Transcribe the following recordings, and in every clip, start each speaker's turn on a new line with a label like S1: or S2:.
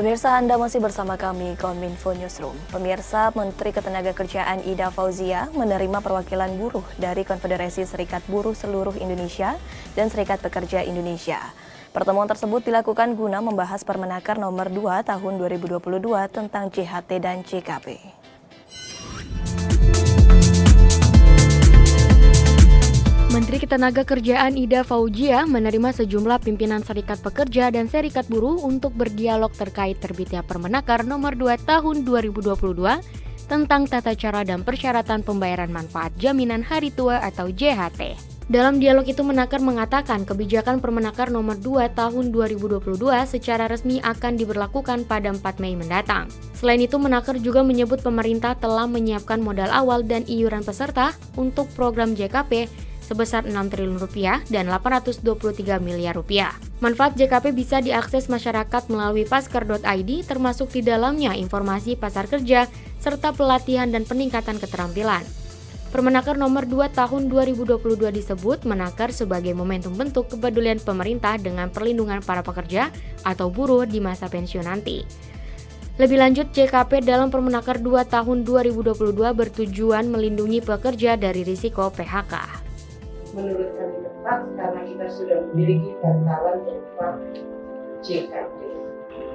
S1: Pemirsa, Anda masih bersama kami, Kominfo Newsroom. Pemirsa, Menteri Ketenagakerjaan Ida Fauzia menerima perwakilan buruh dari Konfederasi Serikat Buruh Seluruh Indonesia dan Serikat Pekerja Indonesia. Pertemuan tersebut dilakukan guna membahas Permenaker Nomor 2 Tahun 2022 tentang JHT dan JKP.
S2: Menteri Ketenagakerjaan Ida Fauzia menerima sejumlah pimpinan serikat pekerja dan serikat buruh untuk berdialog terkait terbitnya Permenaker Nomor 2 Tahun 2022 tentang tata cara dan persyaratan pembayaran manfaat jaminan hari tua atau JHT. Dalam dialog itu Menaker mengatakan kebijakan Permenaker Nomor 2 Tahun 2022 secara resmi akan diberlakukan pada 4 Mei mendatang. Selain itu Menaker juga menyebut pemerintah telah menyiapkan modal awal dan iuran peserta untuk program JKP sebesar Rp6 triliun dan Rp823 miliar. Manfaat JKP bisa diakses masyarakat melalui pasker.id, termasuk di dalamnya informasi pasar kerja, serta pelatihan dan peningkatan keterampilan. Permenaker Nomor 2 Tahun 2022 disebut Menaker sebagai momentum bentuk kepedulian pemerintah dengan perlindungan para pekerja atau buruh di masa pensiun nanti. Lebih lanjut, JKP dalam Permenaker 2 Tahun 2022 bertujuan melindungi pekerja dari risiko PHK.
S3: Menurut kami tepat karena kita sudah memiliki bantalan berupa JKP.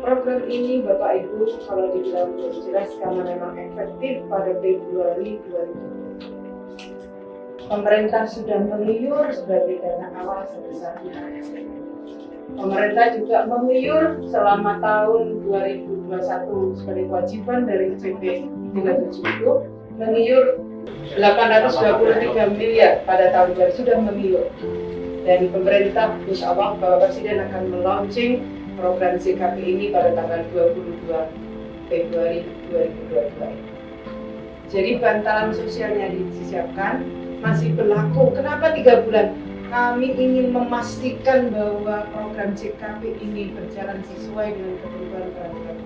S3: Program ini Bapak Ibu kalau dibilang belum jelas karena memang efektif pada Februari 2020. Pemerintah sudah meliur sebagai dana awal sebesar Rp6. Pemerintah juga meliur selama tahun 2021 sebagai kewajiban dari PP 370 meliur Rp823 miliar pada tahun yang sudah meliur. Dan pemerintah insya Allah Bapak Presiden akan melaunching program JKP ini pada tanggal 22 Februari 2022. Jadi bantalan sosialnya disiapkan, masih berlaku. Kenapa 3 bulan? Kami ingin memastikan bahwa program JKP ini berjalan sesuai dengan ketentuan peraturan.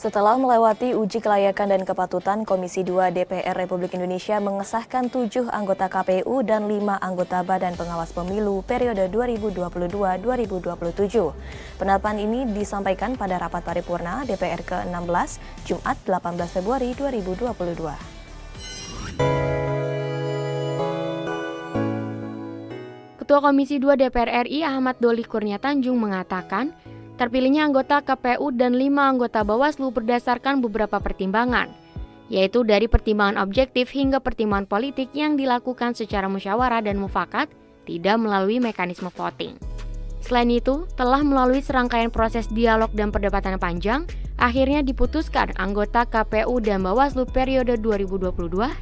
S1: Setelah melewati uji kelayakan dan kepatutan, Komisi 2 DPR Republik Indonesia mengesahkan 7 anggota KPU dan 5 anggota Badan Pengawas Pemilu periode 2022-2027. Penetapan ini disampaikan pada rapat paripurna DPR ke-16 Jumat 18 Februari 2022.
S2: Ketua Komisi 2 DPR RI Ahmad Doli Kurnia Tanjung mengatakan, terpilihnya anggota KPU dan 5 anggota Bawaslu berdasarkan beberapa pertimbangan, yaitu dari pertimbangan objektif hingga pertimbangan politik yang dilakukan secara musyawarah dan mufakat, tidak melalui mekanisme voting. Selain itu, telah melalui serangkaian proses dialog dan perdebatan panjang, akhirnya diputuskan anggota KPU dan Bawaslu periode 2022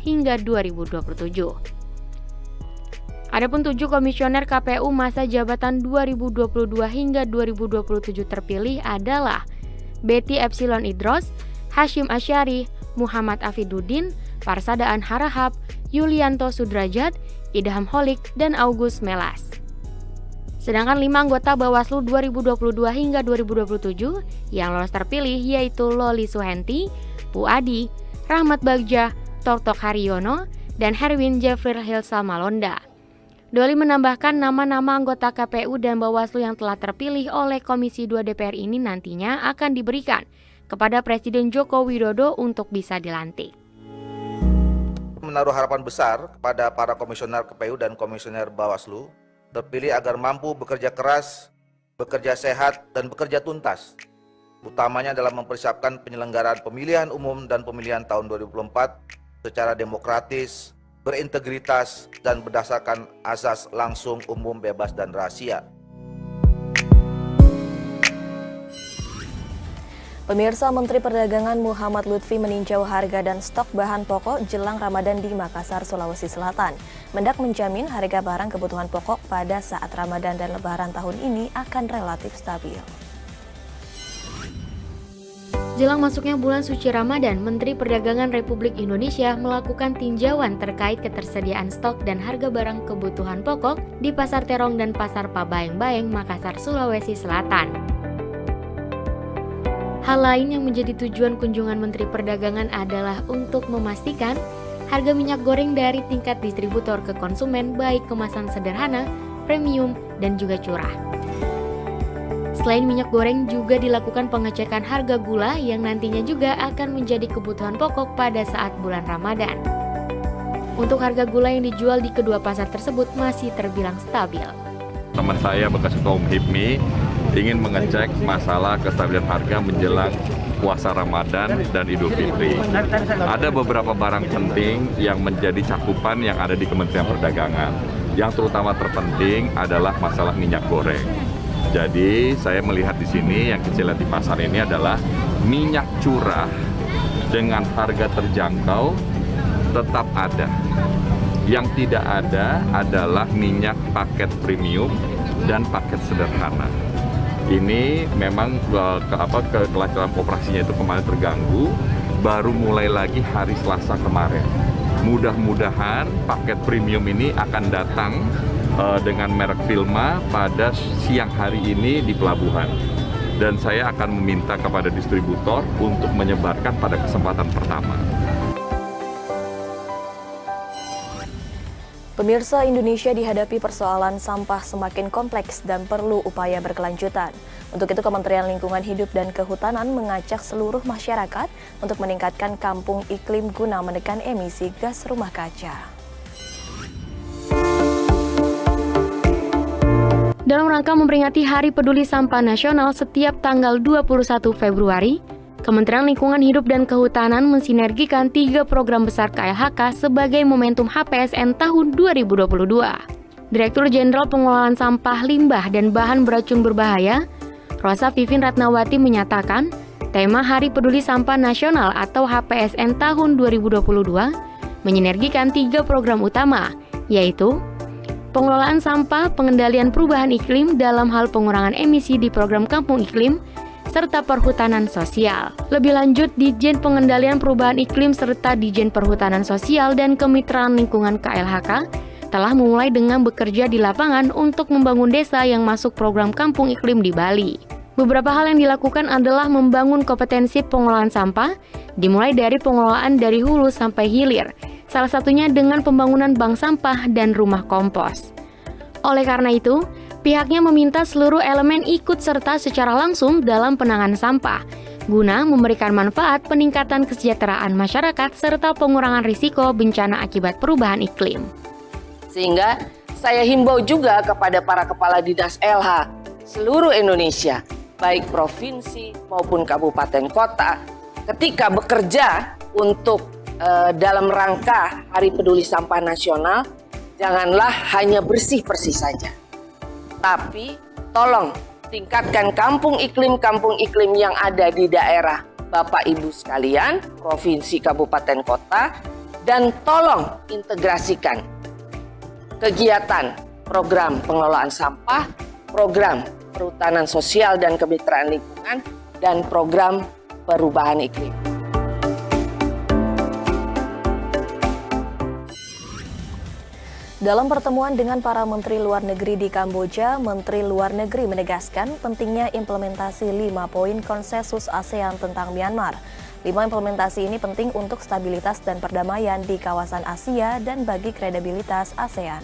S2: hingga 2027. Adapun 7 komisioner KPU masa jabatan 2022 hingga 2027 terpilih adalah Betty Epsilon Idros, Hashim Asyari, Muhammad Afiduddin, Parsadaan Harahap, Yulianto Sudrajat, Idham Holik, dan August Melas. Sedangkan 5 anggota Bawaslu 2022 hingga 2027 yang lolos terpilih yaitu Loli Suhenti, Puadi, Rahmat Bagja, Tortok Haryono, dan Herwin Jeffrey Hilsa Malonda. Doli menambahkan nama-nama anggota KPU dan Bawaslu yang telah terpilih oleh Komisi 2 DPR ini nantinya akan diberikan kepada Presiden Joko Widodo untuk bisa dilantik.
S4: Menaruh harapan besar kepada para komisioner KPU dan komisioner Bawaslu terpilih agar mampu bekerja keras, bekerja sehat, dan bekerja tuntas, utamanya dalam mempersiapkan penyelenggaraan pemilihan umum dan pemilihan tahun 2024 secara demokratis, berintegritas, dan berdasarkan asas langsung, umum, bebas, dan rahasia.
S1: Pemirsa, Menteri Perdagangan Muhammad Lutfi meninjau harga dan stok bahan pokok jelang Ramadan di Makassar, Sulawesi Selatan. Mendak menjamin harga barang kebutuhan pokok pada saat Ramadan dan Lebaran tahun ini akan relatif stabil.
S2: Jelang masuknya bulan suci Ramadan, Menteri Perdagangan Republik Indonesia melakukan tinjauan terkait ketersediaan stok dan harga barang kebutuhan pokok di Pasar Terong dan Pasar Pabayeng-Bayeng, Makassar, Sulawesi Selatan. Hal lain yang menjadi tujuan kunjungan Menteri Perdagangan adalah untuk memastikan harga minyak goreng dari tingkat distributor ke konsumen baik kemasan sederhana, premium, dan juga curah. Selain minyak goreng juga dilakukan pengecekan harga gula yang nantinya juga akan menjadi kebutuhan pokok pada saat bulan Ramadan. Untuk harga gula yang dijual di kedua pasar tersebut masih terbilang stabil.
S5: Teman saya bekas ketua umum HIPMI ingin mengecek masalah kestabilan harga menjelang puasa Ramadan dan Idul Fitri. Ada beberapa barang penting yang menjadi cakupan yang ada di Kementerian Perdagangan. Yang terutama terpenting adalah masalah minyak goreng. Jadi saya melihat di sini yang kita lihat di pasar ini adalah minyak curah dengan harga terjangkau tetap ada. Yang tidak ada adalah minyak paket premium dan paket sederhana. Ini memang kelancaran operasinya itu kemarin terganggu, baru mulai lagi hari Selasa kemarin. Mudah-mudahan paket premium ini akan datang dengan merek Vilma pada siang hari ini di pelabuhan. Dan saya akan meminta kepada distributor untuk menyebarkan pada kesempatan pertama.
S1: Pemirsa, Indonesia dihadapi persoalan sampah semakin kompleks dan perlu upaya berkelanjutan. Untuk itu, Kementerian Lingkungan Hidup dan Kehutanan mengajak seluruh masyarakat untuk meningkatkan kampung iklim guna menekan emisi gas rumah kaca.
S2: Dalam rangka memperingati Hari Peduli Sampah Nasional setiap tanggal 21 Februari, Kementerian Lingkungan Hidup dan Kehutanan mensinergikan 3 program besar KLHK sebagai momentum HPSN tahun 2022. Direktur Jenderal Pengelolaan Sampah, Limbah, dan Bahan Beracun Berbahaya, Rosa Vivin Ratnawati menyatakan, tema Hari Peduli Sampah Nasional atau HPSN tahun 2022 menyinergikan 3 program utama, yaitu pengelolaan sampah, pengendalian perubahan iklim dalam hal pengurangan emisi di program Kampung Iklim, serta perhutanan sosial. Lebih lanjut, Ditjen Pengendalian Perubahan Iklim serta Ditjen Perhutanan Sosial dan Kemitraan Lingkungan KLHK telah memulai dengan bekerja di lapangan untuk membangun desa yang masuk program Kampung Iklim di Bali. Beberapa hal yang dilakukan adalah membangun kompetensi pengelolaan sampah, dimulai dari pengelolaan dari hulu sampai hilir, salah satunya dengan pembangunan bank sampah dan rumah kompos. Oleh karena itu, pihaknya meminta seluruh elemen ikut serta secara langsung dalam penanganan sampah, guna memberikan manfaat peningkatan kesejahteraan masyarakat serta pengurangan risiko bencana akibat perubahan iklim.
S6: Sehingga saya himbau juga kepada para kepala dinas LH seluruh Indonesia, baik provinsi maupun kabupaten kota, ketika bekerja untuk dalam rangka Hari Peduli Sampah Nasional, janganlah hanya bersih-bersih saja. Tapi tolong tingkatkan kampung iklim yang ada di daerah Bapak Ibu sekalian, provinsi, kabupaten, kota, dan tolong integrasikan kegiatan program pengelolaan sampah, program perhutanan sosial dan kemitraan lingkungan, dan program perubahan iklim.
S1: Dalam pertemuan dengan para Menteri Luar Negeri di Kamboja, Menteri Luar Negeri menegaskan pentingnya implementasi 5 poin konsensus ASEAN tentang Myanmar. 5 implementasi ini penting untuk stabilitas dan perdamaian di kawasan Asia dan bagi kredibilitas ASEAN.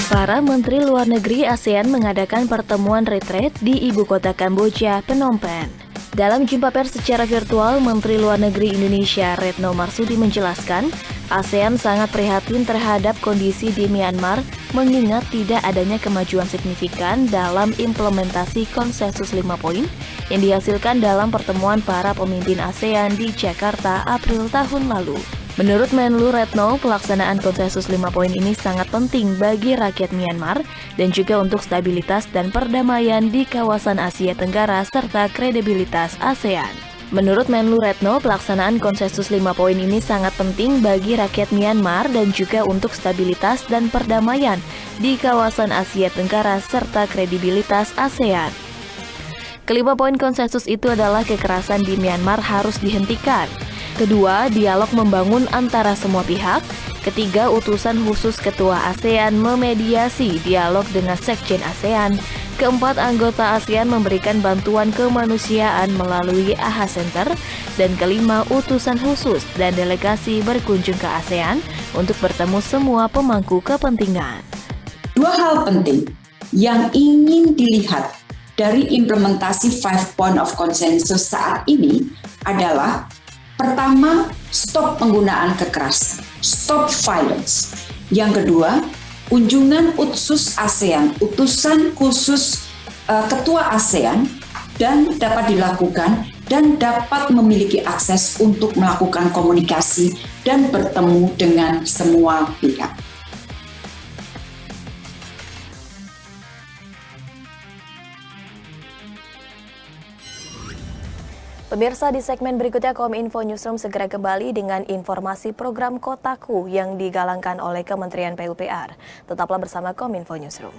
S1: Para Menteri Luar Negeri ASEAN mengadakan pertemuan retreat di ibu kota Kamboja, Phnom Penh. Dalam jumpa pers secara virtual, Menteri Luar Negeri Indonesia Retno Marsudi menjelaskan, ASEAN sangat prihatin terhadap kondisi di Myanmar, mengingat tidak adanya kemajuan signifikan dalam implementasi konsensus 5 poin yang dihasilkan dalam pertemuan para pemimpin ASEAN di Jakarta April tahun lalu. Menurut Menlu Retno, pelaksanaan konsensus 5 poin ini sangat penting bagi rakyat Myanmar dan juga untuk stabilitas dan perdamaian di kawasan Asia Tenggara serta kredibilitas ASEAN. Menurut Menlu Retno, pelaksanaan konsensus 5 poin ini sangat penting bagi rakyat Myanmar dan juga untuk stabilitas dan perdamaian di kawasan Asia Tenggara serta kredibilitas ASEAN. Kelima poin konsensus itu adalah kekerasan di Myanmar harus dihentikan. Kedua, dialog membangun antara semua pihak. Ketiga, utusan khusus Ketua ASEAN memediasi dialog dengan Sekjen ASEAN. Keempat, anggota ASEAN memberikan bantuan kemanusiaan melalui AHA Center. Dan kelima, utusan khusus dan delegasi berkunjung ke ASEAN untuk bertemu semua pemangku kepentingan.
S7: Dua hal penting yang ingin dilihat dari implementasi 5 point of consensus saat ini adalah pertama, stop penggunaan kekerasan, stop violence. Yang kedua, kunjungan utusan khusus Ketua ASEAN dan dapat dilakukan dan dapat memiliki akses untuk melakukan komunikasi dan bertemu dengan semua pihak.
S1: Pemirsa, di segmen berikutnya Kominfo Newsroom segera kembali dengan informasi program Kotaku yang digalangkan oleh Kementerian PUPR. Tetaplah bersama Kominfo Newsroom.